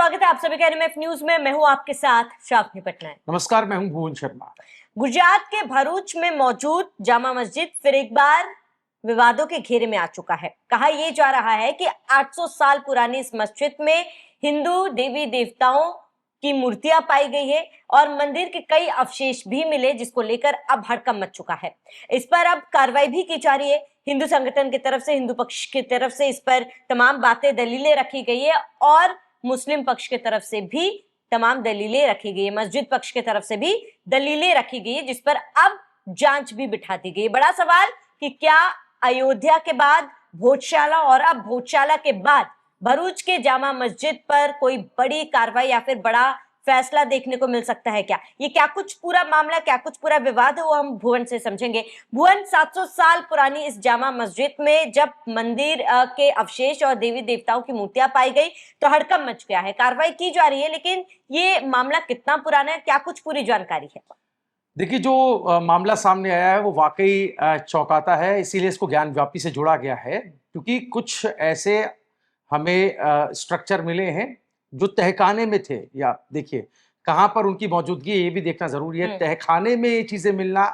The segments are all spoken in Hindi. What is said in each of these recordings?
स्वागत है आप सभी का एनएमएफ न्यूज में। मैं हूं आपके साथ श्रावणी पटनायक। नमस्कार, मैं हूं भुवन शर्मा। गुजरात के भरूच में मौजूद जामा मस्जिद फिर एक बार विवादों के घेरे में आ चुका है। कहा यह जा रहा है कि 800 साल पुरानी इस मस्जिद में हिंदू देवी देवताओं की मूर्तियां पाई गई है और मंदिर के कई अवशेष भी मिले, जिसको लेकर अब हड़कंप मच चुका है। इस पर अब कार्रवाई भी की जा रही है। हिंदू संगठन की तरफ से, हिंदू पक्ष की तरफ से इस पर तमाम बातें, दलीलें रखी गई है और मुस्लिम पक्ष की तरफ से भी तमाम दलीलें रखी गई है। मस्जिद पक्ष की तरफ से भी दलीलें रखी गई है, जिस पर अब जांच भी बिठा दी गई है। बड़ा सवाल कि क्या अयोध्या के बाद भोजशाला और अब भोजशाला के बाद भरूच के जामा मस्जिद पर कोई बड़ी कार्रवाई या फिर बड़ा फैसला देखने को मिल सकता है क्या? ये क्या कुछ पूरा मामला, क्या कुछ पूरा विवाद है, वो हम भुवन से समझेंगे। भुवन, 700 साल पुरानी इस जामा मस्जिद में जब मंदिर के अवशेष और देवी देवताओं की मूर्तियां पाई गई तो हड़कंप मच गया है। कार्रवाई की जा रही है, लेकिन ये मामला कितना पुराना है, क्या कुछ पूरी जानकारी है? देखिए, जो मामला सामने आया है वो वाकई चौंकाता है, इसीलिए इसको ज्ञान व्यापी से जोड़ा गया है, क्योंकि कुछ ऐसे हमें स्ट्रक्चर मिले हैं जो तहखाने में थे। या देखिए, कहाँ पर उनकी मौजूदगी है ये भी देखना जरूरी है। तहखाने में ये चीजें मिलना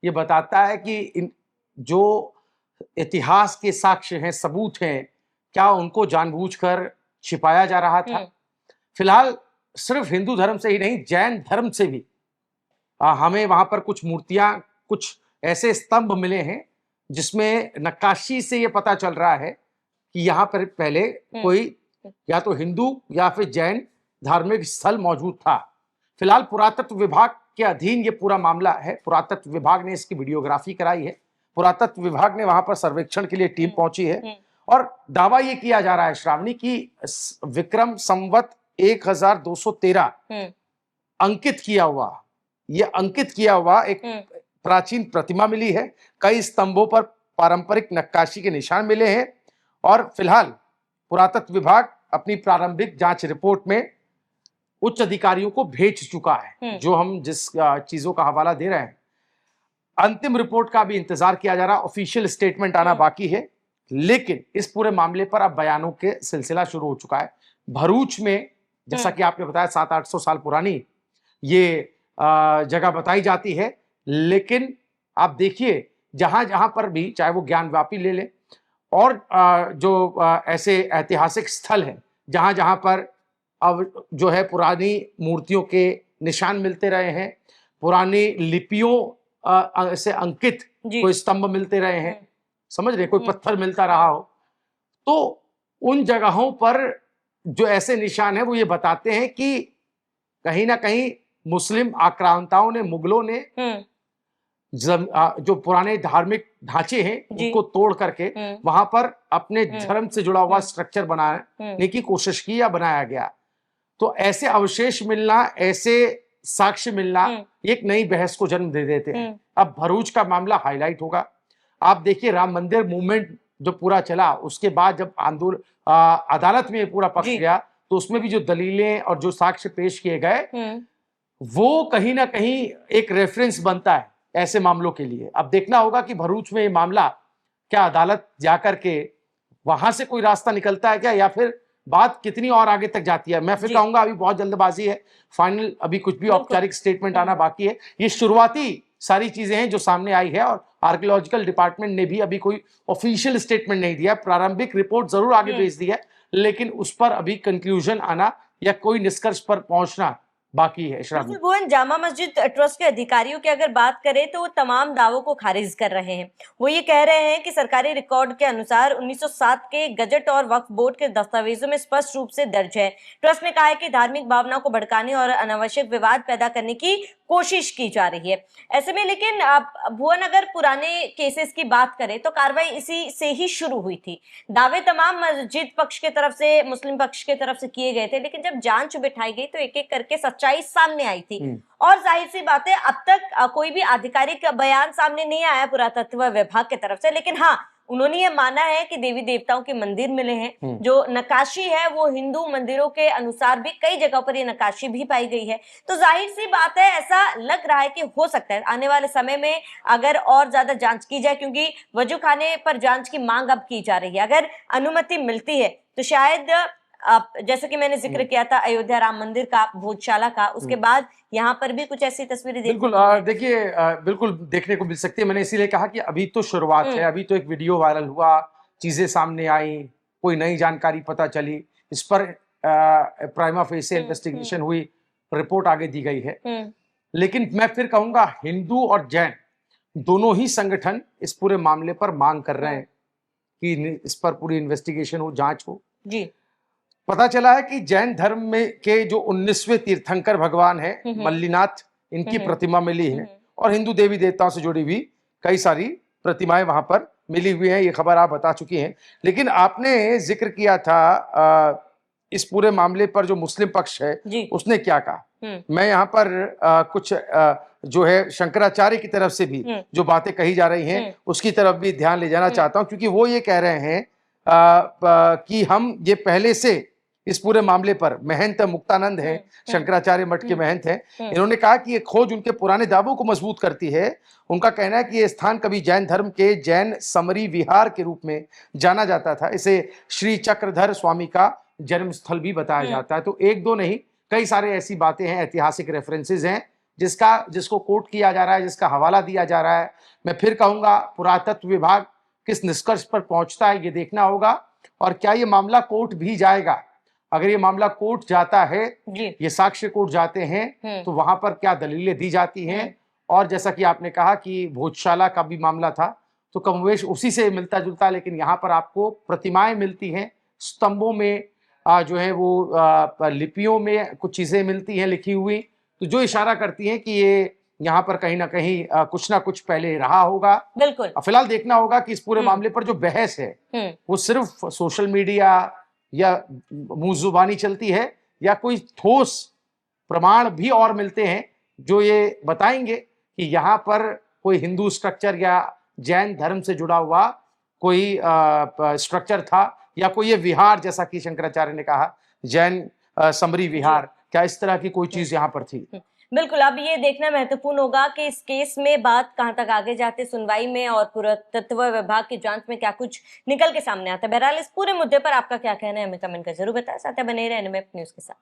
ये बताता है कि इन जो इतिहास के साक्ष्य हैं, सबूत हैं, क्या उनको जानबूझकर छिपाया जा रहा था? फिलहाल सिर्फ हिंदू धर्म से ही नहीं, जैन धर्म से भी हमें वहां पर कुछ मूर्तियां, कुछ ऐसे स्तंभ मिले हैं जिसमें नक्काशी से ये पता चल रहा है कि यहाँ पर पहले कोई या तो हिंदू या फिर जैन धार्मिक स्थल मौजूद था। फिलहाल पुरातत्व विभाग के अधीन ये पूरा मामला है। पुरातत्व विभाग ने इसकी वीडियोग्राफी कराई है। पुरातत्व विभाग ने वहां पर सर्वेक्षण के लिए टीम पहुंची है और दावा ये किया जा रहा है, श्रावणी, की विक्रम संवत 1213 अंकित किया हुआ एक प्राचीन प्रतिमा मिली है। कई स्तंभों पर पारंपरिक नक्काशी के निशान मिले हैं और फिलहाल पुरातत्व विभाग अपनी प्रारंभिक जांच रिपोर्ट में उच्च अधिकारियों को भेज चुका है। जो हम जिस चीजों का हवाला दे रहे हैं, अंतिम रिपोर्ट का भी इंतजार किया जा रहा है। ऑफिशियल स्टेटमेंट आना बाकी है, लेकिन इस पूरे मामले पर अब बयानों के सिलसिला शुरू हो चुका है। भरूच में, जैसा कि आपने बताया, 700-800 साल पुरानी ये जगह बताई जाती है, लेकिन आप देखिए जहां जहां पर भी, चाहे वो ज्ञानव्यापी ले लें और जो ऐसे ऐतिहासिक स्थल हैं जहां जहां पर अब जो है पुरानी मूर्तियों के निशान मिलते रहे हैं, पुरानी लिपियों से अंकित कोई स्तंभ मिलते रहे हैं, समझ रहे, कोई पत्थर मिलता रहा हो, तो उन जगहों पर जो ऐसे निशान है वो ये बताते हैं कि कहीं ना कहीं मुस्लिम आक्रांताओं ने, मुगलों ने जो पुराने धार्मिक ढांचे हैं उनको तोड़ करके वहां पर अपने धर्म से जुड़ा हुआ स्ट्रक्चर बनाने की कोशिश की या बनाया गया। तो ऐसे अवशेष मिलना, ऐसे साक्ष्य मिलना एक नई बहस को जन्म दे देते हैं। अब भरूच का मामला हाईलाइट होगा। आप देखिए, राम मंदिर मूवमेंट जो पूरा चला, उसके बाद जब अदालत में पूरा पक्ष गया तो उसमें भी जो दलीलें और जो साक्ष्य पेश किए गए वो कहीं ना कहीं एक रेफरेंस बनता है ऐसे मामलों के लिए। अब देखना होगा कि भरूच में ये मामला क्या अदालत जाकर के वहां से कोई रास्ता निकलता है क्या, या फिर बात कितनी और आगे तक जाती है। मैं फिर कहूंगा अभी बहुत जल्दबाजी है, फाइनल अभी कुछ भी औपचारिक स्टेटमेंट आना बाकी है। ये शुरुआती सारी चीजें हैं जो सामने आई है और आर्कियोलॉजिकल डिपार्टमेंट ने भी अभी कोई ऑफिशियल स्टेटमेंट नहीं दिया। प्रारंभिक रिपोर्ट जरूर आगे भेज दी है, लेकिन उस पर अभी कंक्लूजन आना या कोई निष्कर्ष पर पहुंचना बाकी है। भुवन, जामा मस्जिद ट्रस्ट के अधिकारियों की अगर बात करें तो वो तमाम दावों को खारिज कर रहे हैं। वो ये कह रहे हैं कि सरकारी रिकॉर्ड के अनुसार 1907 के गजट और वक्फ बोर्ड के दस्तावेजों में स्पष्ट रूप से दर्ज है। ट्रस्ट ने कहा है कि धार्मिक भावनाओं को भड़काने और अनावश्यक विवाद पैदा करने की कोशिश की जा रही है। ऐसे में लेकिन भुवन, अगर पुराने केसेस की बात करें तो कार्रवाई इसी से ही शुरू हुई थी। दावे तमाम मस्जिद पक्ष की तरफ से, मुस्लिम पक्ष की तरफ से किए गए थे, लेकिन जब जांच बिठाई गई तो एक एक करके सच्चाई सामने आई थी। और जाहिर सी बात है, अब तक कोई भी आधिकारिक बयान सामने नहीं आया पुरातत्व विभाग की तरफ से, लेकिन हाँ, उन्होंने ये माना है कि देवी देवताओं के मंदिर मिले हैं। जो नक्काशी है वो हिंदू मंदिरों के अनुसार भी कई जगहों पर ये नक्काशी भी पाई गई है। तो जाहिर सी बात है, ऐसा लग रहा है कि हो सकता है आने वाले समय में अगर और ज्यादा जांच की जाए, क्योंकि वजू खाने पर जांच की मांग अब की जा रही है। अगर अनुमति मिलती है तो शायद आप जैसे कि मैंने जिक्र किया था अयोध्या राम मंदिर का, भोजशाला का, उसके बाद यहाँ पर भी कुछ ऐसी तस्वीरें देखने बिल्कुल को मिली। देखिए बिल्कुल देखने को मिल सकती है। मैंने इसीलिए कहा कि अभी तो शुरुआत है, अभी तो एक वीडियो वायरल हुआ, चीजें सामने आई, कोई नई जानकारी पता चली, इस पर प्राइमा फेसी इन्वेस्टिगेशन हुई, रिपोर्ट आगे दी गई है। लेकिन मैं फिर कहूंगा हिंदू और जैन दोनों ही संगठन इस पूरे मामले पर मांग कर रहे हैं कि इस पर पूरी इन्वेस्टिगेशन हो, जांच हो। जी। पता चला है कि जैन धर्म में के जो 19वें तीर्थंकर भगवान है मल्लीनाथ, इनकी प्रतिमा मिली है और हिंदू देवी देवताओं से जुड़ी हुई कई सारी प्रतिमाएं वहां पर मिली हुई हैं। ये खबर आप बता चुकी हैं। लेकिन आपने जिक्र किया था इस पूरे मामले पर जो मुस्लिम पक्ष है उसने क्या कहा। मैं यहाँ पर कुछ जो है शंकराचार्य की तरफ से भी जो बातें कही जा रही हैं उसकी तरफ भी ध्यान ले जाना चाहता हूं, क्योंकि वो ये कह रहे हैं कि हम ये पहले से इस पूरे मामले पर, महंत मुक्तानंद है, शंकराचार्य मठ के महंत हैं, इन्होंने कहा कि ये खोज उनके पुराने दावों को मजबूत करती है। उनका कहना है कि ये स्थान कभी जैन धर्म के जैन समरी विहार के रूप में जाना जाता था। इसे श्री चक्रधर स्वामी का जन्म स्थल भी बताया जाता है। तो एक दो नहीं, कई सारे ऐसी बातें हैं, ऐतिहासिक रेफरेंसेस हैं जिसको कोट किया जा रहा है, जिसका हवाला दिया जा रहा है। मैं फिर कहूंगा पुरातत्व विभाग किस निष्कर्ष पर पहुंचता है ये देखना होगा, और क्या ये मामला कोर्ट भी जाएगा। अगर ये मामला कोर्ट जाता है, ये साक्ष्य कोर्ट जाते हैं, तो वहां पर क्या दलीलें दी जाती हैं। और जैसा कि आपने कहा कि भोजशाला का भी मामला था, तो कमोवेश उसी से मिलता जुलता, लेकिन यहाँ पर आपको प्रतिमाएं मिलती हैं, स्तंभों में जो है वो लिपियों में कुछ चीजें मिलती हैं लिखी हुई, तो जो इशारा करती हैं कि ये यहाँ पर कहीं ना कहीं कुछ ना कुछ पहले रहा होगा। बिल्कुल। फिलहाल देखना होगा कि इस पूरे मामले पर जो बहस है वो सिर्फ सोशल मीडिया या मुंह जुबानी चलती है, या कोई ठोस प्रमाण भी और मिलते हैं जो ये बताएंगे कि यहाँ पर कोई हिंदू स्ट्रक्चर या जैन धर्म से जुड़ा हुआ कोई स्ट्रक्चर था, या कोई ये विहार, जैसा कि शंकराचार्य ने कहा जैन समरी विहार, क्या इस तरह की कोई चीज यहाँ पर थी। बिल्कुल। अब ये देखना महत्वपूर्ण होगा कि इस केस में बात कहां तक आगे जाती, सुनवाई में और पुरातत्व विभाग की जांच में क्या कुछ निकल के सामने आता है। बहरहाल इस पूरे मुद्दे पर आपका क्या कहना है हमें कमेंट कर जरूर बताएं। साथ ही बने रहे एनएमएफ न्यूज के साथ।